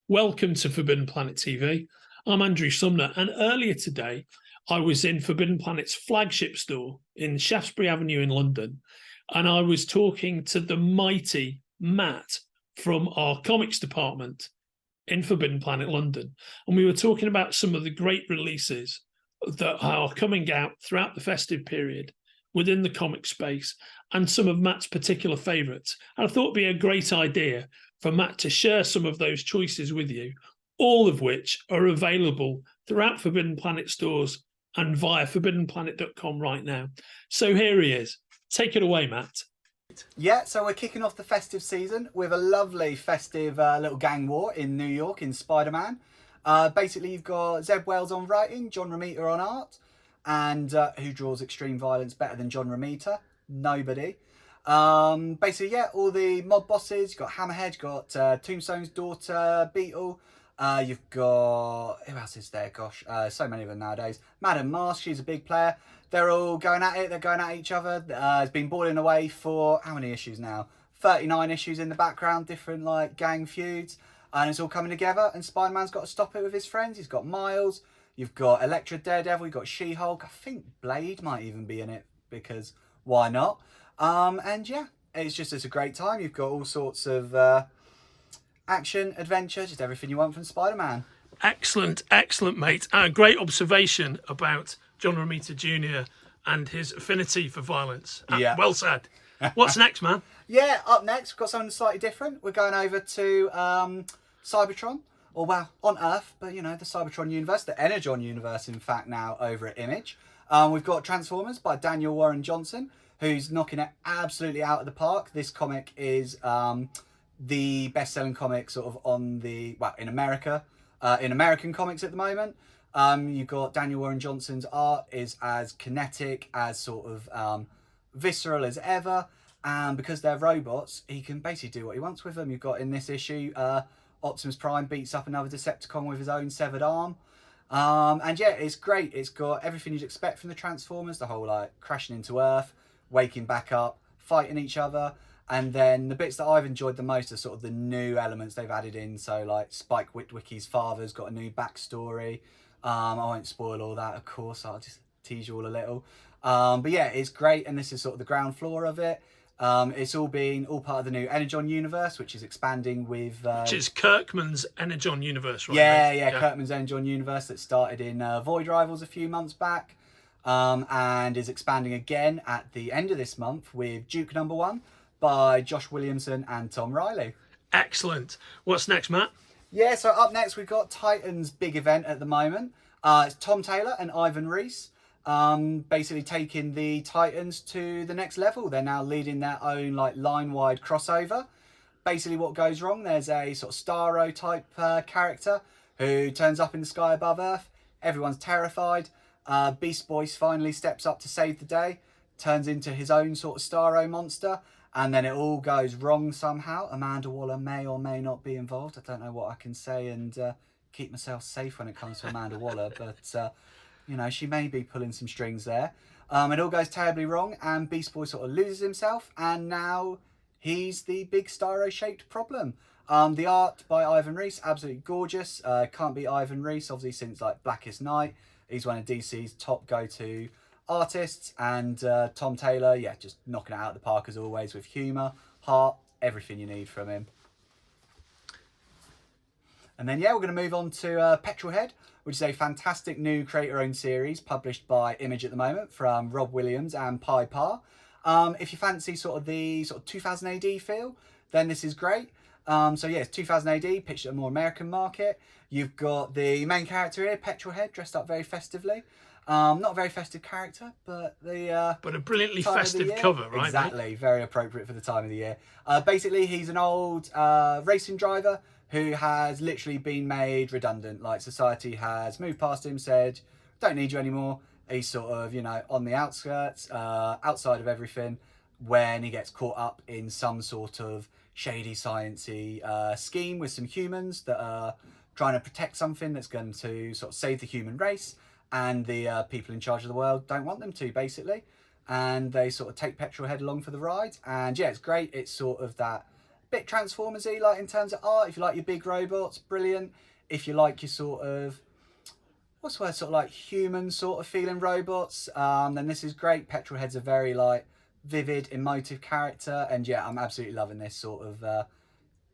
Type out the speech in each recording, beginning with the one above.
Welcome to Forbidden Planet TV. I'm Andrew Sumner, and earlier today I was in Forbidden Planet's flagship store in Shaftesbury Avenue in London, and I was talking to the mighty Matt from our comics department in Forbidden Planet London, and we were talking about some of the great releases that are coming out throughout the festive period within the comic space and some of Matt's particular favourites. And I thought it'd be a great idea for Matt to share some of those choices with you, all of which are available throughout Forbidden Planet stores and via forbiddenplanet.com right now. So here he is. Take it away, Matt. Yeah, so we're kicking off the festive season with a lovely festive little gang war in New York in SpiderMan. Basically, you've got Zeb Wells on writing, John Romita on art, and who draws extreme violence better than John Romita? Nobody. Basically, yeah, all the mob bosses. You've got Hammerhead, you've got Tombstone's daughter, Beetle. You've got, who else is there? Gosh, so many of them nowadays. Madam Mask, she's a big player. They're all going at it. They're going at each other. It's been boiling away for how many issues now? 39 issues in the background, different like gang feuds. And it's all coming together. And Spider-Man's got to stop it with his friends. He's got Miles. You've got Elektra Daredevil. You've got She-Hulk. I think Blade might even be in it because why not? And yeah, it's a great time. You've got all sorts of action, adventure, just everything you want from Spider-Man. Excellent, excellent, mate. Great observation about John Romita Jr. and his affinity for violence. Yeah. Well said. What's next, man? Yeah, up next, we've got something slightly different. We're going over to Cybertron, or well, on Earth, but you know, the Cybertron universe, the Energon universe, in fact, now over at Image. We've got Transformers by Daniel Warren Johnson, who's knocking it absolutely out of the park. This comic is the best-selling comic sort of on the, well, in America, in American comics at the moment. You've got Daniel Warren Johnson's art is as kinetic, as sort of visceral as ever. And because they're robots, he can basically do what he wants with them. You've got in this issue, Optimus Prime beats up another Decepticon with his own severed arm. And yeah, it's great. It's got everything you'd expect from the Transformers, the whole like crashing into Earth, waking back up, fighting each other. And then the bits that I've enjoyed the most are sort of the new elements they've added in. So like Spike Witwicky's father's got a new backstory. I won't spoil all that, of course. I'll just tease you all a little. But yeah, it's great. And this is sort of the ground floor of it. It's all part of the new Energon universe, which is expanding with... Which is Kirkman's Energon universe, right? Yeah, Kirkman's Energon universe that started in Void Rivals a few months back. And is expanding again at the end of this month with Duke #1 by Josh Williamson and Tom Riley. Excellent. What's next, Matt? Yeah, so up next we've got Titan's big event at the moment. It's Tom Taylor and Ivan Reis basically taking the Titans to the next level. They're now leading their own like line-wide crossover. Basically what goes wrong, there's a sort of Starro type character who turns up in the sky above Earth. Everyone's terrified. Beast Boy finally steps up to save the day, turns into his own sort of Starro monster, and then it all goes wrong somehow. Amanda Waller may or may not be involved. I don't know what I can say and keep myself safe when it comes to Amanda Waller, but you know, she may be pulling some strings there. It all goes terribly wrong, and Beast Boy sort of loses himself, and now he's the big Starro-shaped problem. The art by Ivan Reis, absolutely gorgeous. Can't beat Ivan Reis, obviously, since like Blackest Night. He's one of DC's top go-to artists, and Tom Taylor, yeah, just knocking it out of the park as always with humour, heart, everything you need from him. And then, yeah, we're going to move on to Petrol Head, which is a fantastic new creator-owned series published by Image at the moment from Rob Williams and Pi Pa. If you fancy sort of the 2000 AD feel, then this is great. So yeah, it's 2000 AD, pitched at a more American market. You've got the main character here, Petrol Head, dressed up very festively. Not a very festive character, but but a brilliantly festive cover, right? Exactly, mate? Very appropriate for the time of the year. Basically, he's an old racing driver who has literally been made redundant. Like society has moved past him, said, "Don't need you anymore." He's sort of, you know, on the outskirts, outside of everything, when he gets caught up in some sort of shady sciencey scheme with some humans that are trying to protect something that's going to sort of save the human race, and the people in charge of the world don't want them to, basically. And they sort of take Petrol Head along for the ride. And yeah, it's great. It's sort of that bit Transformers-y, like in terms of art. If you like your big robots, brilliant. If you like your sort of, what's the word, sort of like human sort of feeling robots, then this is great. Petrol Head's a very like vivid, emotive character, and yeah, I'm absolutely loving this. Sort of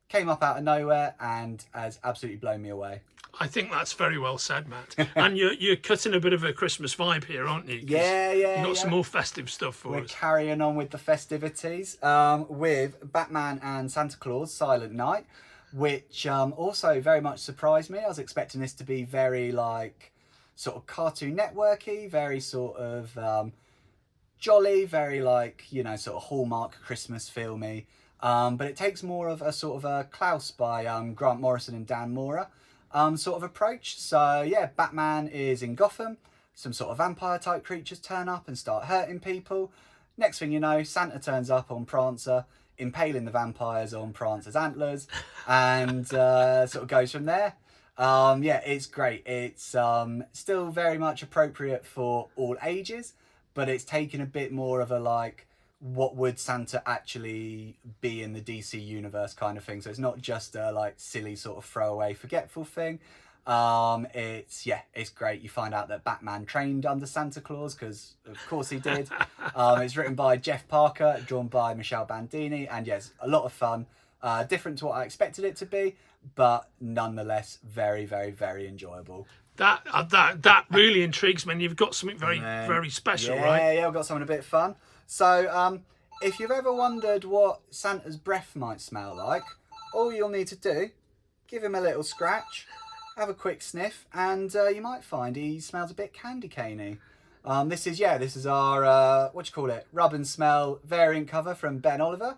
came up out of nowhere and has absolutely blown me away. I think that's very well said, Matt. And you're cutting a bit of a Christmas vibe here, aren't you? Yeah. You got some more festive stuff for us. We're carrying on with the festivities with Batman and Santa Claus Silent Night, which also very much surprised me. I was expecting this to be very like sort of Cartoon Networky, very sort of jolly, very like, you know, sort of Hallmark Christmas filmy. But it takes more of a sort of a Claus by Grant Morrison and Dan Mora sort of approach. So yeah, Batman is in Gotham. Some sort of vampire type creatures turn up and start hurting people. Next thing you know, Santa turns up on Prancer, impaling the vampires on Prancer's antlers, and sort of goes from there. Yeah, it's great. It's still very much appropriate for all ages, but it's taken a bit more of a like, what would Santa actually be in the DC universe kind of thing. So it's not just a like silly sort of throwaway forgetful thing. It's great. You find out that Batman trained under Santa Claus, because of course he did. It's written by Jeff Parker, drawn by Michelle Bandini, and yes, a lot of fun. Different to what I expected it to be, but nonetheless very, very, very enjoyable. That really intrigues me. And you've got something very special, right? Yeah, I've got something a bit fun. So, if you've ever wondered what Santa's breath might smell like, all you'll need to do, give him a little scratch, have a quick sniff, and you might find he smells a bit candy caney. This is our Rub and Smell variant cover from Ben Oliver.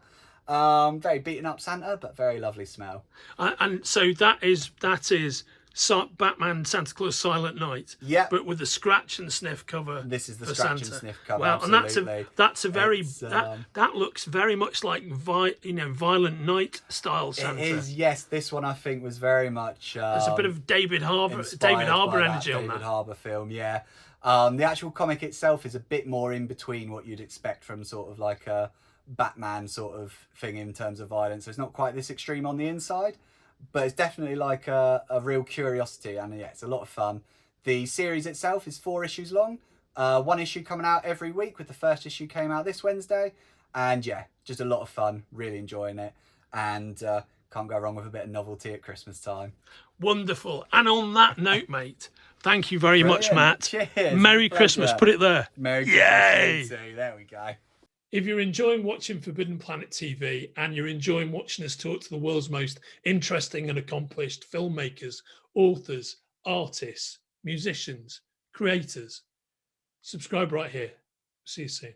Very beaten up Santa, but very lovely smell. And so that is Batman Santa Claus Silent Night. Yeah. But with the scratch and sniff cover. This is the for scratch Santa. and sniff cover. Well, absolutely. And that's a very that looks very much like Violent Night style Santa. It is, yes. This one I think was very much. There's a bit of David Harbour energy on that. David Harbour film, yeah. The actual comic itself is a bit more in between what you'd expect from sort of like a Batman sort of thing in terms of violence. So it's not quite this extreme on the inside, but it's definitely like a real curiosity, and yeah, it's a lot of fun. The series itself is 4 issues long, 1 issue coming out every week, with the first issue came out this Wednesday, and yeah, just a lot of fun, really enjoying it, and can't go wrong with a bit of novelty at Christmas time. Wonderful. And on that note, mate, thank you very much, Matt. Cheers. Merry Christmas. Put it there. Merry Yay! Christmas. There we go. If you're enjoying watching Forbidden Planet TV and you're enjoying watching us talk to the world's most interesting and accomplished filmmakers, authors, artists, musicians, creators, subscribe right here. See you soon.